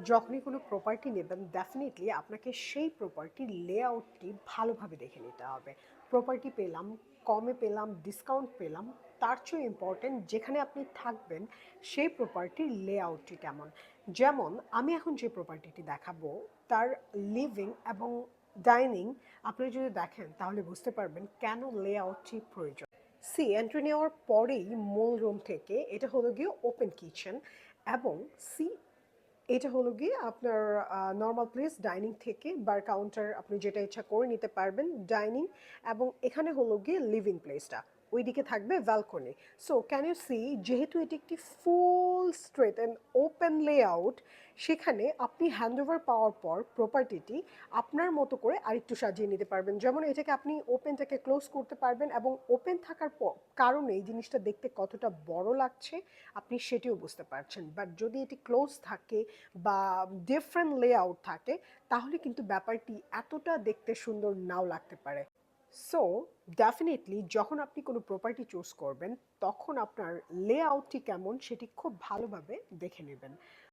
যখনই কোনো প্রপার্টি নেবেন ডেফিনেটলি আপনাকে সেই প্রপার্টির লেআউটটি ভালোভাবে দেখে নিতে হবে। প্রপার্টি পেলাম, কমে পেলাম, ডিসকাউন্ট পেলাম, তার চেয়ে ইম্পর্টেন্ট যেখানে আপনি থাকবেন সেই প্রপার্টির লেআউটটি কেমন। যেমন আমি এখন যে প্রপার্টিটি দেখাবো তার লিভিং এবং ডাইনিং আপনি যদি দেখেন তাহলে বুঝতে পারবেন কেন লেআউটটি প্রয়োজন। সি এন্ট্রি নেওয়ার পরেই মূল রুম থেকে এটা হলো গিয়ে ওপেন কিচেন, এবং সি এটা হলো গিয়ে আপনার নর্মাল প্লেস ডাইনিং থেকে বার কাউন্টার আপনি যেটা ইচ্ছা করে নিতে পারবেন ডাইনিং, এবং এখানে হলো গিয়ে লিভিং প্লেসটা, ওইদিকে থাকবে balcony. So can you see, যেহেতু এটি একটি full straight and open layout, সেখানে আপনি হ্যান্ডওভার পাওয়ার পর প্রপার্টিটি আপনার মতো করে আরেকটু সাজিয়ে নিতে পারবেন। যেমন এটাকে আপনি ওপেনটাকে ক্লোজ করতে পারবেন, এবং ওপেন থাকার কারণে এই জিনিসটা দেখতে কতটা বড় লাগছে আপনি সেটিও বুঝতে পারছেন। বাট যদি এটি ক্লোজ থাকে বা ডিফারেন্ট লেআউট থাকে তাহলে কিন্তু ব্যাপারটি এতটা দেখতে সুন্দর নাও লাগতে পারে। সো ডেফিনেটলি যখন আপনি কোনো প্রপার্টি চুজ করবেন তখন আপনার লেআউটটি কেমন সেটি খুব ভালোভাবে দেখে নেবেন।